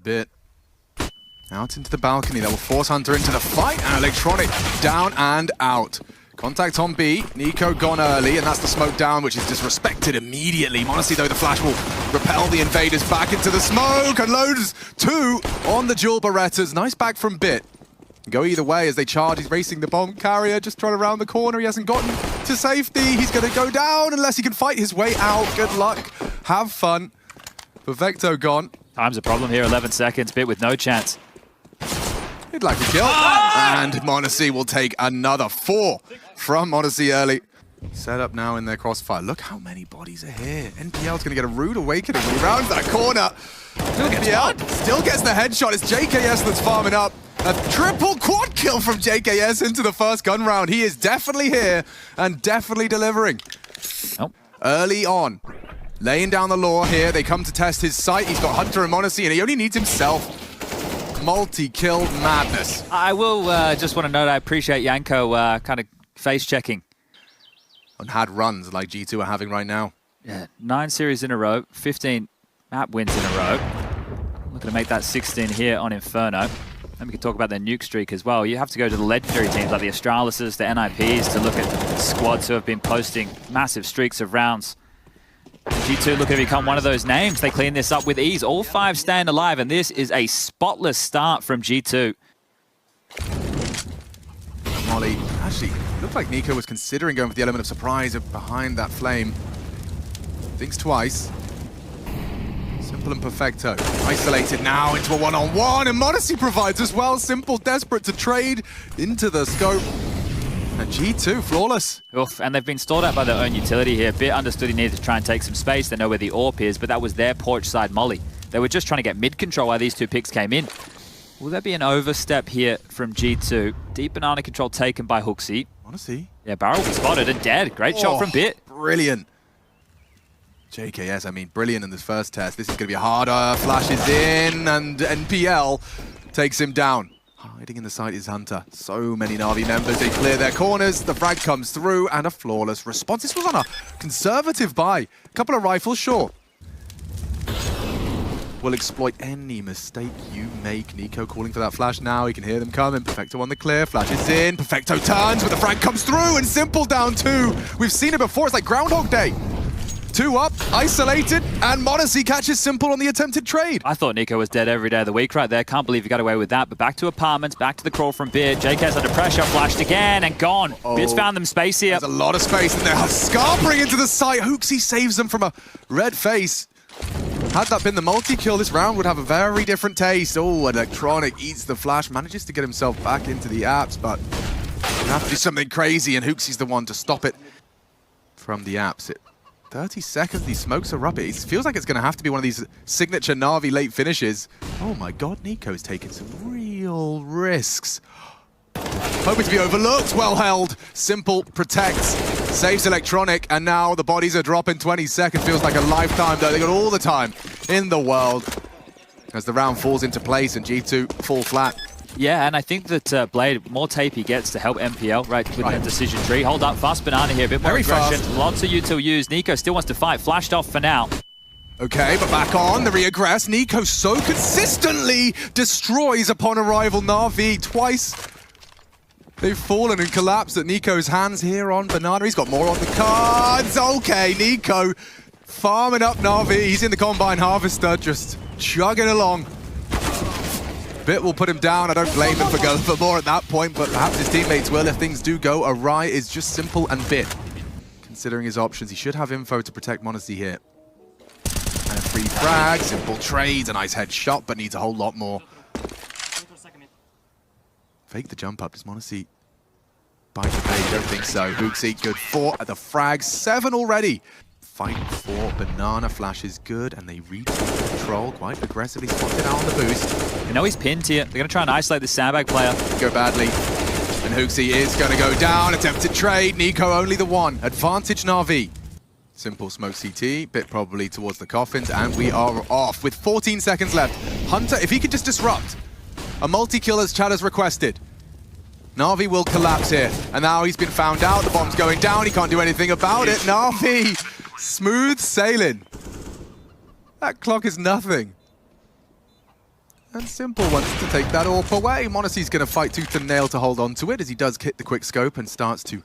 Bit out into the balcony. That will force Hunter into the fight, and Electronic down and out. Contact on B. Nico gone early, and that's the smoke down, which is disrespected immediately. m0NESY, though, the flash will repel the invaders back into the smoke, and loads two on the dual Berettas. Nice back from Bit. Go either way as they charge. He's racing the bomb carrier, just trying around the corner. He hasn't gotten to safety. He's going to go down unless he can fight his way out. Good luck. Have fun. Perfecto gone. Time's a problem here, 11 seconds. Bit with no chance. He'd like a kill. And m0NESY will take another 4 from m0NESY early. Set up now in their crossfire. Look how many bodies are here. NPL's going to get a rude awakening when he rounds that corner. Still gets the headshot. It's JKS that's farming up. A triple quad kill from JKS into the first gun round. He is definitely here and definitely delivering. Nope. Early on. Laying down the law here. They come to test his sight. He's got Hunter and m0NESY, and he only needs himself. Multi-kill madness. I will just want to note I appreciate Yanko kind of face-checking. And had runs like G2 are having right now. Yeah, 9 series in a row, 15 map wins in a row. Looking to make that 16 here on Inferno. And we can talk about their nuke streak as well. You have to go to the legendary teams like the Astralises, the NIPs to look at squads who have been posting massive streaks of rounds. G2 looking to become one of those names. They clean this up with ease. All 5 stand alive, and this is a spotless start from G2. Molly, actually, looked like Nico was considering going for the element of surprise behind that flame. Thinks twice. Simple and Perfecto. Isolated now into a one-on-one, and m0NESY provides as well. Simple, desperate to trade into the scope. And G2, flawless. Oof, and they've been stalled out by their own utility here. Bit understood he needed to try and take some space. They know where the AWP is, but that was their porch side molly. They were just trying to get mid-control while these 2 picks came in. Will there be an overstep here from G2? Deep banana control taken by HooXi. m0NESY. Yeah, Barrel will be spotted and dead. Great shot from Bit. Brilliant. JKS, I mean, brilliant in this first test. This is going to be harder. Flashes in, and NPL takes him down. Hiding in the site is Hunter. So many Navi members. They clear their corners. The frag comes through, and a flawless response. This was on a conservative buy. A couple of rifles, sure. Will exploit any mistake you make. Nico calling for that flash now. He can hear them coming. Perfecto on the clear. Flashes in. Perfecto turns, but the frag comes through, and Simple down 2. We've seen it before. It's like Groundhog Day. 2 up, isolated, and m0NESY catches Simple on the attempted trade. I thought Nico was dead every day of the week right there. Can't believe he got away with that. But back to apartments, back to the crawl from Bit. JK's under pressure, flashed again and gone. Bit's found them space here. There's a lot of space in there. Scarpering into the site. HooXi saves them from a red face. Had that been the multi-kill, this round would have a very different taste. Oh, Electronic eats the flash, manages to get himself back into the apps, but you have to do something crazy, and HooXi's the one to stop it from the apps. 30 seconds, these smokes are up. It feels like it's going to have to be one of these signature Navi late finishes. Oh my god, Nico's taking some real risks. Hoping to be overlooked, well held. Simple protects, saves Electronic, and now the bodies are dropping 20 seconds. Feels like a lifetime though. They got all the time in the world as the round falls into place and G2 fall flat. Yeah, and I think that Blade, more tape he gets to help MPL, right, with that decision tree. Hold up, fast banana here, a bit more aggression. Fast. Lots of util use. Nico still wants to fight. Flashed off for now. Okay, but back on, the reaggress. Nico so consistently destroys upon arrival Navi twice. They've fallen and collapsed at Nico's hands here on Banana. He's got more on the cards. Okay, Nico farming up Navi. He's in the Combine Harvester, just chugging along. Bit will put him down. I don't blame him for going for more at that point, but perhaps his teammates will if things do go awry. It's just Simple and Bit. Considering his options, he should have info to protect m0NESY here. And 3 frags, Simple trades, a nice headshot, but needs a whole lot more. Fake the jump up. Does m0NESY bite the bait? Don't think so. HooXi, good 4 at the frags. 7 already. Fight for Banana flashes good, and they reach control quite aggressively. Spotted out on the boost. You know he's pinned here. They're going to try and isolate this sandbag player. Go badly. And HooXi is going to go down. Attempted trade. Nico only the 1. Advantage Navi. Simple smoke CT. Bit probably towards the coffins, and we are off with 14 seconds left. Hunter, if he could just disrupt. A multi-kill as Chad has requested. Navi will collapse here. And now he's been found out. The bomb's going down. He can't do anything about it. Navi, smooth sailing. That clock is nothing. And Simple wants to take that AWP away. m0NESY's going to fight tooth and nail to hold on to it as he does hit the quick scope and starts to...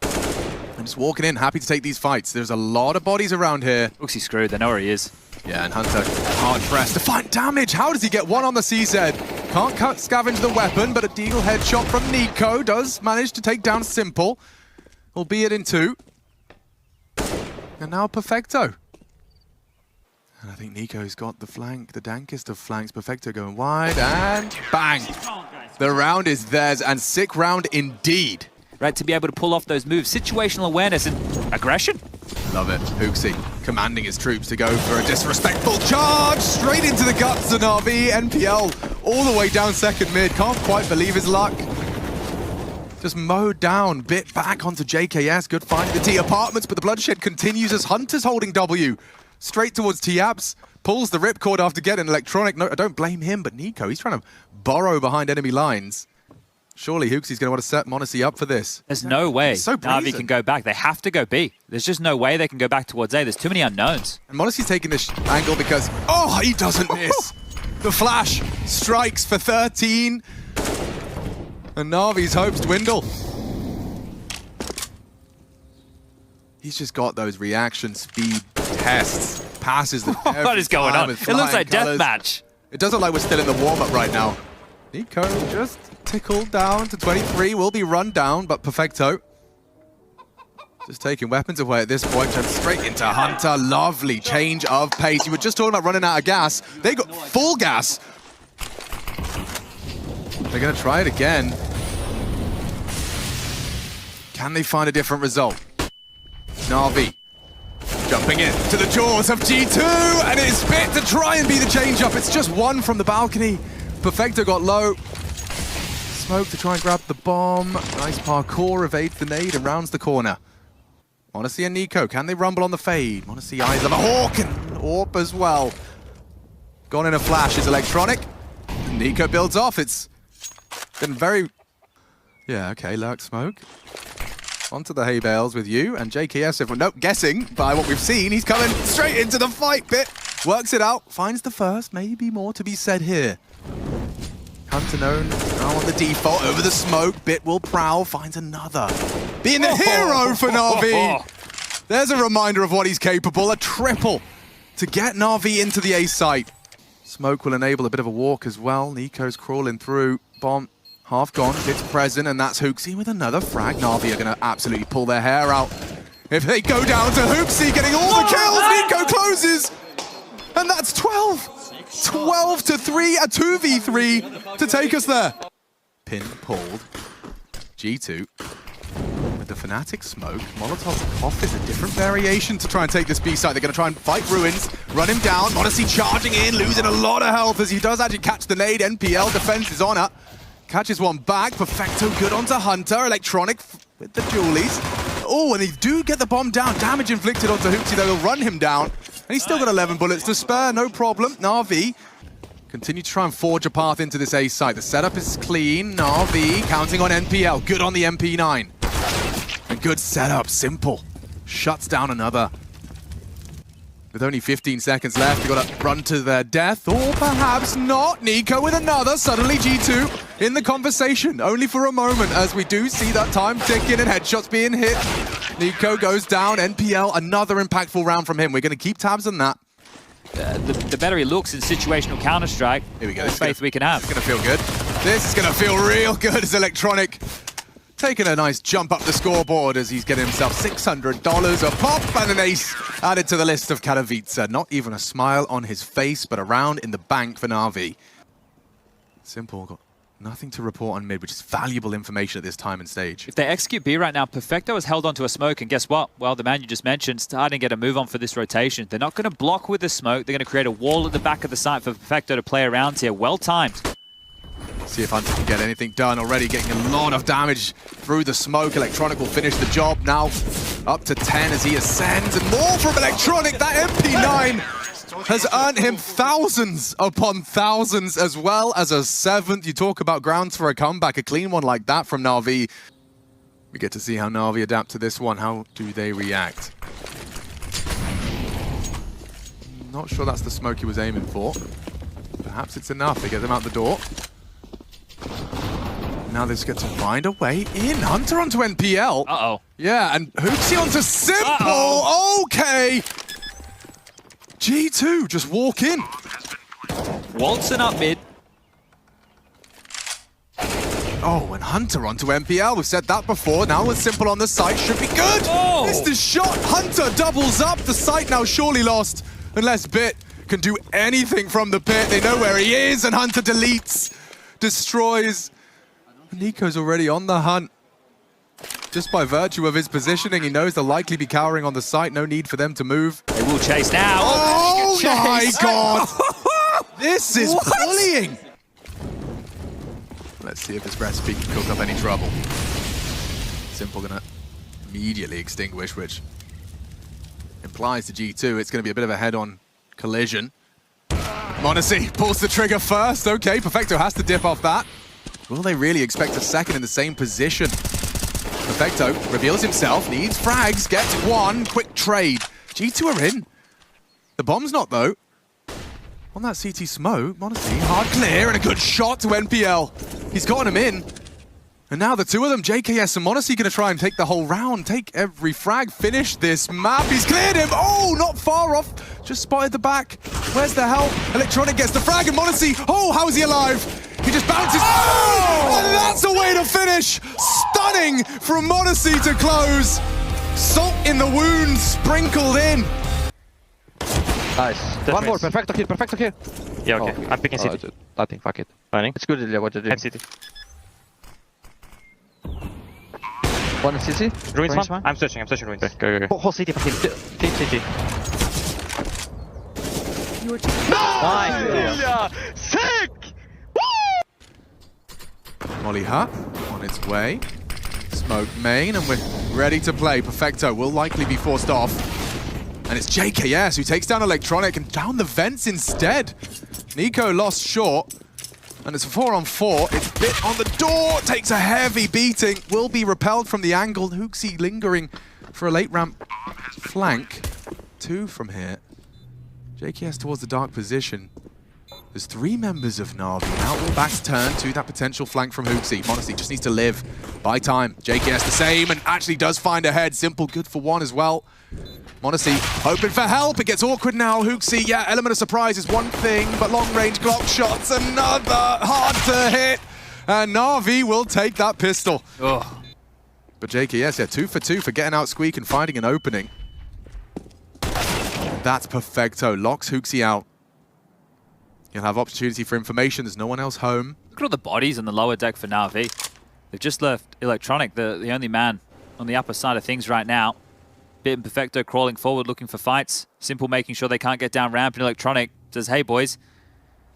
I'm just walking in, happy to take these fights. There's a lot of bodies around here. Looks he's screwed, they know where he is. Yeah, and Hunter hard pressed to find damage. How does he get one on the CZ? Can't scavenge the weapon, but a deagle headshot from Nico does manage to take down Simple, albeit in 2. And now Perfecto. And I think Nico's got the flank, the dankest of flanks. Perfecto going wide, and bang! The round is theirs, and sick round indeed. Right, to be able to pull off those moves, situational awareness and aggression. Love it. HooXi commanding his troops to go for a disrespectful charge straight into the guts of Navi. NPL all the way down second mid. Can't quite believe his luck. Just mowed down, bit back onto JKS. Good find the T apartments, but the bloodshed continues as Hunter's holding W. Straight towards T-Abs. Pulls the ripcord after getting electronic. No, I don't blame him, but Nico, he's trying to burrow behind enemy lines. Surely HooXi's going to want to set m0NESY up for this. There's no way so Navi can go back. They have to go B. There's just no way they can go back towards A. There's too many unknowns. And m0NESY's taking this angle because, oh, he doesn't miss. The flash strikes for 13. And Navi's hopes dwindle. He's just got those reaction speed tests. Passes them every What is going on? with It looks flying like colours. deathmatch. It doesn't look like we're still in the warm-up right now. Nico just tickled down to 23. Will be run down, but Perfecto just taking weapons away at this point. Jump straight into Hunter. Lovely change of pace. You were just talking about running out of gas. They got full gas. They're going to try it again. Can they find a different result? Navi jumping in to the jaws of G2, and it's fit to try and be the change-up. It's just one from the balcony. Perfecto got low. Smoke to try and grab the bomb. Nice parkour, evades the nade and rounds the corner. m0NESY and Nico, can they rumble on the fade? m0NESY eyes of a hawk and AWP as well. Gone in a flash is electronic. Nico builds off. It's been very... Yeah, okay, lurk smoke. Onto the hay bales with you and JKS. Everyone, nope, guessing by what we've seen, he's coming straight into the fight bit. Works it out, finds the first, maybe more to be said here. Hunter known now on the default over the smoke. Bit will prowl, finds another. Being the hero for Navi. There's a reminder of what he's capable. A triple to get Navi into the A site. Smoke will enable a bit of a walk as well. Nico's crawling through. Bomb half gone, Bit's present, and that's HooXi with another frag. Navi are going to absolutely pull their hair out. If they go down to HooXi getting all the kills, Nico closes. And that's 12. 12 to 3, a 2v3 to take us there. Pin pulled. G2 with the Fnatic smoke. Molotov off is a different variation to try and take this B site. They're going to try and fight Ruins, run him down. m0NESY charging in, losing a lot of health as he does actually catch the nade. NPL defense is on her. Catches one back. Perfecto good onto Hunter. Electronic with the dualies. Oh, and they do get the bomb down. Damage inflicted onto HooXi. They'll run him down. And he's still got 11 bullets to spare. No problem. Navi continue to try and forge a path into this A site. The setup is clean. Navi counting on NPL. Good on the MP9. A good setup. Simple. Shuts down another. With only 15 seconds left, you've got to run to their death, or perhaps not. Nico with another. Suddenly G2 in the conversation, only for a moment, as we do see that time ticking and headshots being hit. Nico goes down. NPL, another impactful round from him. We're going to keep tabs on that. The better he looks in situational Counter-Strike, here we go. the faith we can have. It's going to feel good. This is going to feel real good as Electronic taking a nice jump up the scoreboard as he's getting himself $600 a pop and an ace added to the list of Katowice. Not even a smile on his face, but a round in the bank for Navi. Simple, got nothing to report on mid, which is valuable information at this time and stage. If they execute B right now, Perfecto has held onto a smoke, and guess what? Well, the man you just mentioned, starting to get a move on for this rotation. They're not going to block with the smoke. They're going to create a wall at the back of the site for Perfecto to play around here. Well timed. See if Hunter can get anything done already, getting a lot of damage through the smoke. Electronic will finish the job now. Up to 10 as he ascends, and more from Electronic. That MP9 has earned him thousands upon thousands, as well as a 7th. You talk about grounds for a comeback, a clean one like that from Navi. We get to see how Navi adapt to this one. How do they react? Not sure that's the smoke he was aiming for. Perhaps it's enough. They get them out the door. Now they just get to find a way in. Hunter onto NPL. Uh-oh. Yeah, and Hooksy onto Simple. Okay. G2 just walk in. Waltzing up mid. Oh, and Hunter onto MPL. We've said that before. Now with Simple on the site, should be good. Oh. Missed his shot. Hunter doubles up. The site now surely lost. Unless Bit can do anything from the pit. They know where he is, and Hunter deletes, destroys. Nico's already on the hunt. Just by virtue of his positioning, he knows they'll likely be cowering on the site. No need for them to move. They will chase now. Oh my god! This is bullying! Let's see if this recipe can cook up any trouble. Simple gonna immediately extinguish, which implies to G2 it's gonna be a bit of a head-on collision. m0NESY pulls the trigger first. Okay, Perfecto has to dip off that. Will they really expect a second in the same position? Perfecto reveals himself, needs frags, gets one, quick trade. G2 are in. The bomb's not, though. On that CT smoke, m0NESY, hard clear and a good shot to NPL. He's gotten him in. And now the two of them, JKS and m0NESY, gonna try and take the whole round, take every frag, finish this map. He's cleared him. Oh, not far off. Just spotted the back. Where's the help? Electronic gets the frag and m0NESY, oh, how is he alive? He just bounces. Oh! And that's a way to finish. Stunning from m0NESY to close. Salt in the wound, sprinkled in. Nice. One more. Perfecto here. Yeah, okay. I'm picking city. Nothing, fuck it. Running. It's good, Ilya, what you're doing. And city. One in CC. Ruins one. I'm searching ruins. Okay. Whole city fucking. Team city. Nice! Ilya! Sick! Molly Hut on its way. Smoke main, and we're ready to play. Perfecto will likely be forced off. And it's JKS who takes down Electronic and down the vents instead. Nico lost short. And it's a 4-on-4. It's Bit on the door. Takes a heavy beating. Will be repelled from the angle. Hooksy lingering for a late ramp flank. Two from here. JKS towards the dark position. There's three members of Navi. Now all backs turn to that potential flank from Hooksy. m0NESY just needs to live. Buy time. JKS the same and actually does find a head. Simple good for one as well. m0NESY hoping for help. It gets awkward now. Hooksy, yeah, element of surprise is one thing, but long-range Glock shots another. Hard to hit. And Navi will take that pistol. Ugh. But JKS, yeah, 2 for 2 for getting out Squeak and finding an opening. That's Perfecto. Locks Hooksy out. He'll have opportunity for information. There's no one else home. Look at all the bodies on the lower deck for Navi. They've just left Electronic, the only man on the upper side of things right now. Bit and Perfecto crawling forward, looking for fights. Simple making sure they can't get down ramp, and Electronic says, hey boys,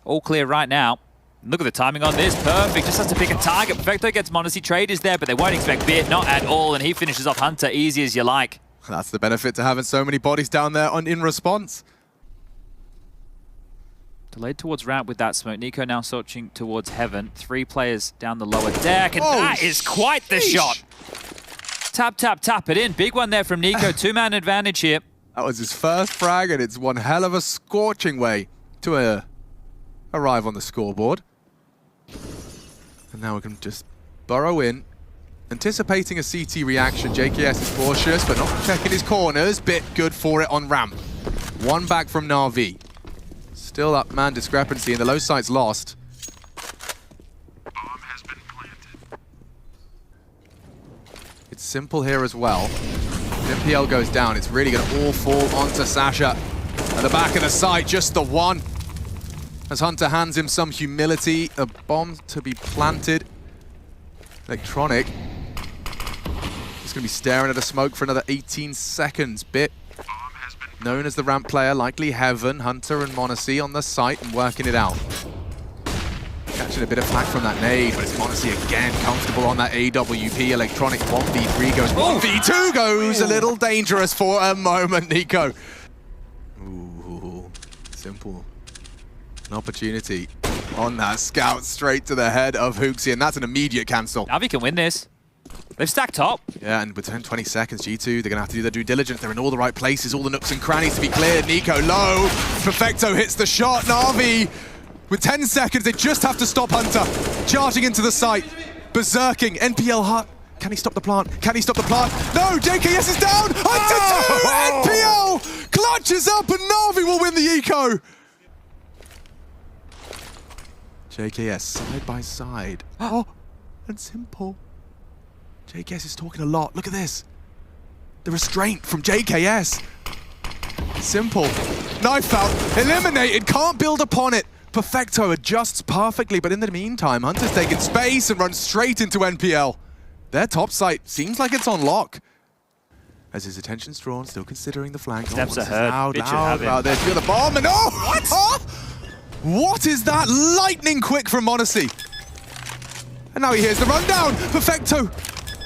all clear right now. And look at the timing on this, perfect. Just has to pick a target. Perfecto gets m0NESY. Trade is there, but they won't expect Bit, not at all. And he finishes off Hunter easy as you like. That's the benefit to having so many bodies down there in response. Delayed towards ramp with that smoke. Nico now searching towards heaven. 3 players down the lower deck, and that is quite the shot. Tap, tap, tap it in. Big one there from Nico. 2-man advantage here. That was his first frag, and it's one hell of a scorching way to arrive on the scoreboard. And now we can just burrow in. Anticipating a CT reaction, JKS is cautious, but not checking his corners. Bit good for it on ramp. One back from Navi. Still that man discrepancy, and the low site's lost. It's Simple here as well. If MPL goes down, it's really going to all fall onto Sasha. At the back of the site, just the one. As Hunter hands him some humility, a bomb to be planted. Electronic. He's going to be staring at a smoke for another 18 seconds. Bit, known as the ramp player, likely Heaven, Hunter and m0NESY on the site and working it out. Catching a bit of flack from that nade, but it's m0NESY again, comfortable on that AWP. Electronic 1v3 goes, 1v2 goes a little dangerous for a moment, Nico. Ooh, Simple. An opportunity on that scout straight to the head of Hooksy, and that's an immediate cancel. Navi can win this. They've stacked top. Yeah, and with 20 seconds, G2, they're going to have to do their due diligence. They're in all the right places, all the nooks and crannies to be cleared. Nico low. Perfecto hits the shot. Navi, with 10 seconds, they just have to stop Hunter. Charging into the site. Berserking. NPL Hut. Can he stop the plant? Can he stop the plant? No, JKS is down. Hunter 2! NPL clutches up and Navi will win the eco. JKS side by side. Oh, and Simple. JKS is talking a lot. Look at this. The restraint from JKS. Simple. Knife out. Eliminated. Can't build upon it. Perfecto adjusts perfectly, but in the meantime, Hunter's taking space and runs straight into NPL. Their top site seems like it's on lock. As his attention's drawn, still considering the flank. Steps ahead. Loud about this. Feel the bomb and oh! What? Huh? What is that? Lightning quick from Monacy. And now he hears the rundown. Perfecto.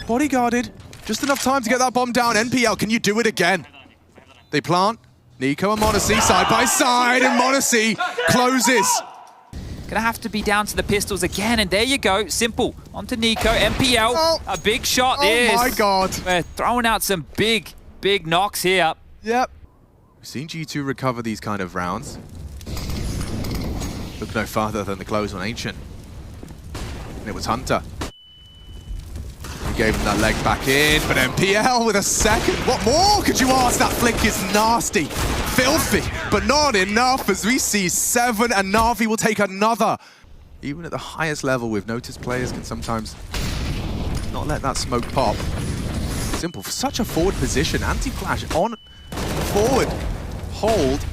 Bodyguarded. Just enough time to get that bomb down. NPL, can you do it again? They plant. Nico and Monacy side by side, and Monacy closes. Gonna have to be down to the pistols again, and there you go. Simple. Onto Nico. NPL. Oh. A big shot. Oh my god. We're throwing out some big knocks here. Yep. We've seen G2 recover these kind of rounds. Look no farther than the close on Ancient. And it was Hunter. He gave him that leg back in, but NPL with a second. What more could you ask? That flick is nasty, filthy, but not enough as we see 7 and Navi will take another. Even at the highest level, we've noticed players can sometimes not let that smoke pop. Simple, for such a forward position, anti-flash on forward, hold,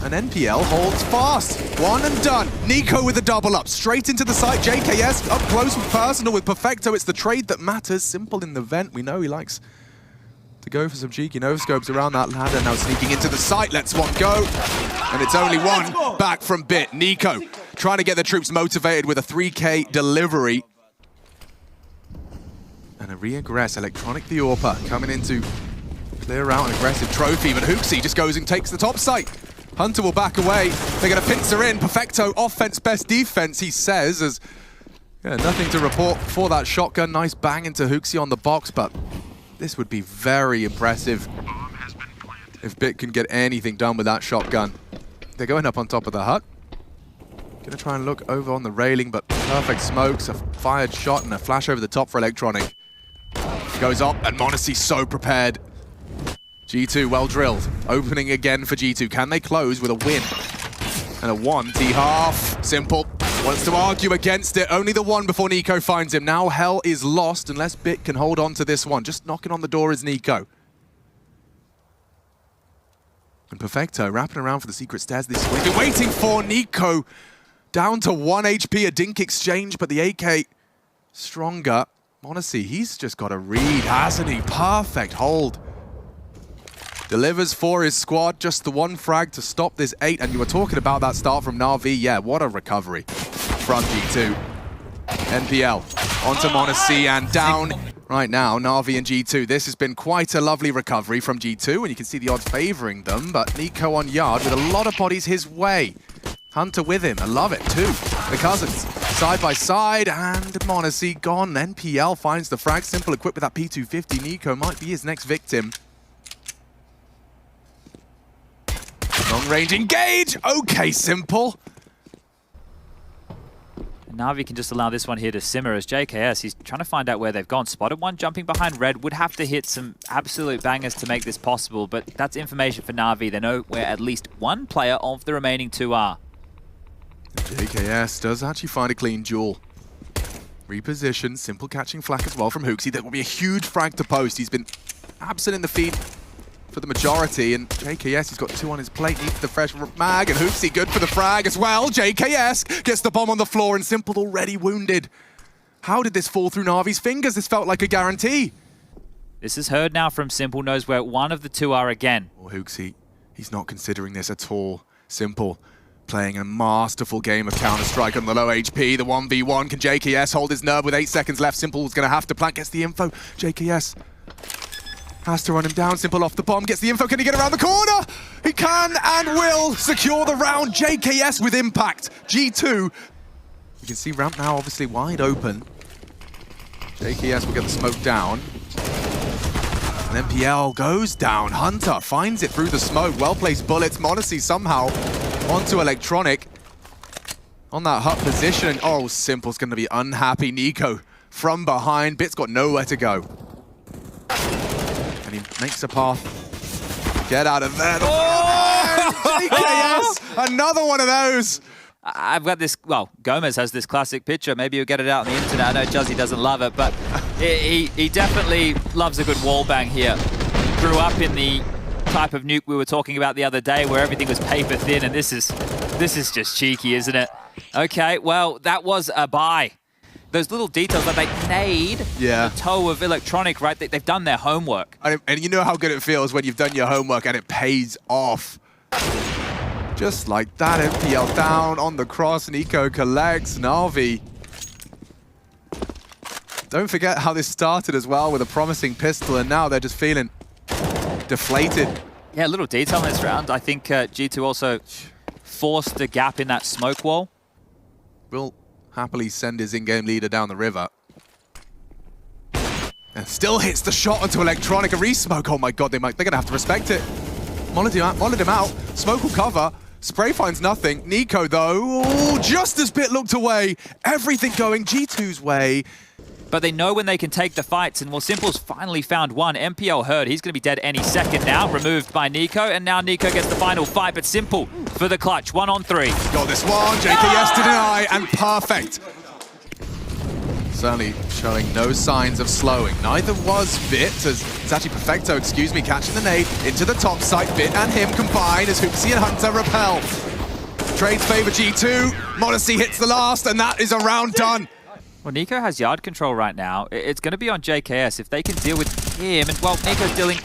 and NPL holds fast. One and done. Nico with a double up. Straight into the site. JKS up close and personal with Perfecto. It's the trade that matters. Simple in the vent. We know he likes to go for some cheeky no-scopes around that ladder. Now sneaking into the site. Lets one go. And it's only one back from Bit. Nico trying to get the troops motivated with a 3K delivery. And a re-aggress. Electronic the AWPer coming in to clear out an aggressive trophy. But HooXi just goes and takes the top site. Hunter will back away. They're going to pincer in. Perfecto, offense, best defense, he says. As nothing to report for that shotgun. Nice bang into HooXi on the box, but this would be very impressive if Bit can get anything done with that shotgun. They're going up on top of the hut. Going to try and look over on the railing, but perfect smokes, a fired shot, and a flash over the top for Electronic. Goes up, and Monacy's so prepared. G2 well drilled. Opening again for G2. Can they close with a win? And a 1 T-half. Simple. Wants to argue against it. Only the 1 before Nico finds him. Now hell is lost unless Bit can hold on to this one. Just knocking on the door is Nico. And Perfecto wrapping around for the secret stairs this way. Been waiting for Nico. Down to 1 HP. A dink exchange, but the AK stronger. Monacy, he's just got a read, hasn't he? Perfect hold. Delivers for his squad, just the 1 frag to stop this 8. And you were talking about that start from Navi. Yeah, what a recovery from G2. NPL onto Monacy and down right now, Navi and G2. This has been quite a lovely recovery from G2, and you can see the odds favoring them. But Nico on yard with a lot of bodies his way. Hunter with him, I love it too. The cousins side by side, and Monacy gone. NPL finds the frag. Simple equipped with that P250. Nico might be his next victim. Long range engage. Okay, Simple. Navi can just allow this one here to simmer as JKS, he's trying to find out where they've gone. Spotted one jumping behind red, would have to hit some absolute bangers to make this possible, but that's information for Navi. They know where at least 1 player of the remaining 2 are. JKS does actually find a clean duel. Reposition, Simple catching flak as well from HooXi. That will be a huge frag to post. He's been absent in the feed for the majority, and JKS, he's got 2 on his plate, needs the fresh mag, and HooXi good for the frag as well. JKS gets the bomb on the floor, and Simple already wounded. How did this fall through Navi's fingers? This felt like a guarantee. This is heard now from Simple, knows where 1 of the 2 are again. Well, HooXi, he's not considering this at all. Simple playing a masterful game of Counter-Strike on the low HP, the 1v1. Can JKS hold his nerve with 8 seconds left? Simple's going to have to plant, gets the info. JKS has to run him down. Simple off the bomb, gets the info. Can he get around the corner? He can and will secure the round. JKS with impact. G2. You can see ramp now obviously wide open. JKS will get the smoke down. And MPL goes down. Hunter finds it through the smoke. Well-placed bullets. m0NESY somehow onto Electronic. On that hut position. Oh, Simple's going to be unhappy. Nico from behind. Bit's got nowhere to go. And he makes a path. Get out of there. JKS! Another one of those. I've got this, well, Gomez has this classic picture. Maybe you'll get it out on the internet. I know Juzzy doesn't love it, but he definitely loves a good wall bang here. Grew up in the type of nuke we were talking about the other day where everything was paper thin, and this is just cheeky, isn't it? Okay, well, that was a buy. Those little details that they nade the toe of Electronic, right? They've done their homework. And you know how good it feels when you've done your homework and it pays off. Just like that, MPL down on the cross. Nico collects Navi. Don't forget how this started as well with a promising pistol, and now they're just feeling deflated. Yeah, a little detail in this round. I think G2 also forced a gap in that smoke wall. Will happily send his in-game leader down the river. And still hits the shot onto Electronic. A re-smoke. Oh my god, they're going to have to respect it. Molled him out. Smoke will cover. Spray finds nothing. Nico, though, just as Bit looked away. Everything going G2's way. But they know when they can take the fights, and well, Simple's finally found one. MPL heard he's going to be dead any second now. Removed by Nico, and now Nico gets the final fight, but Simple for the clutch. 1 on 3. Got this one. JKS to deny, and perfect. Certainly showing no signs of slowing. Neither was Bit, as it's actually Perfecto, excuse me, catching the nade into the top side. Bit and him combine as HooXi and Hunter repel. Trades favor G2. m0NESY hits the last, and that is a round done. Well, Nico has yard control right now. It's going to be on JKS. If they can deal with him, and well, Nico's dealing,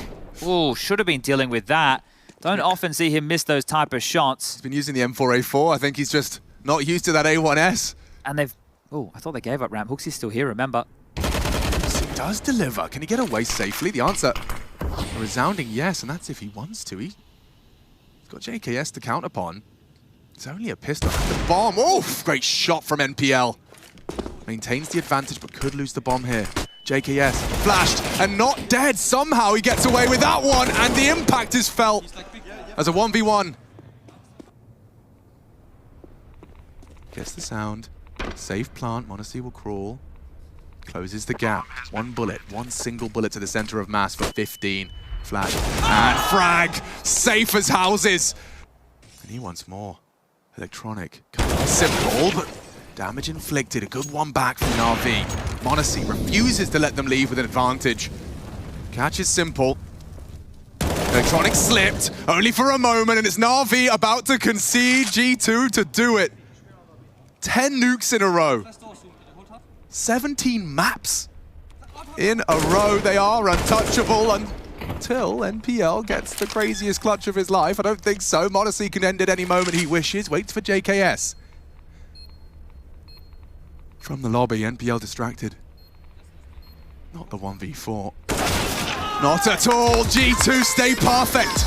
should have been dealing with that. Don't often see him miss those type of shots. He's been using the M4A4. I think he's just not used to that A1S. And they've, I thought they gave up ramp. HooXi's still here, remember? He does deliver. Can he get away safely? The answer, a resounding yes, and that's if he wants to. He's got JKS to count upon. It's only a pistol. The bomb. Oh, great shot from NPL. Maintains the advantage, but could lose the bomb here. JKS flashed and not dead. Somehow he gets away with that one, and the impact is felt as a 1v1. Gets the sound. Safe plant. m0NESY will crawl. Closes the gap. One bullet. One single bullet to the center of mass for 15. Flash. And frag. Safe as houses. And he wants more. Electronic. Simple, but damage inflicted. A good one back from Navi. m0NESY refuses to let them leave with an advantage. Catch is Simple. Electronic slipped, only for a moment, and it's Navi about to concede. G2 to do it. 10 nukes in a row. 17 maps in a row. They are untouchable until NPL gets the craziest clutch of his life. I don't think so. m0NESY can end at any moment he wishes. Waits for JKS. From the lobby, NPL distracted. Not the 1v4. Not at all. G2 stay perfect.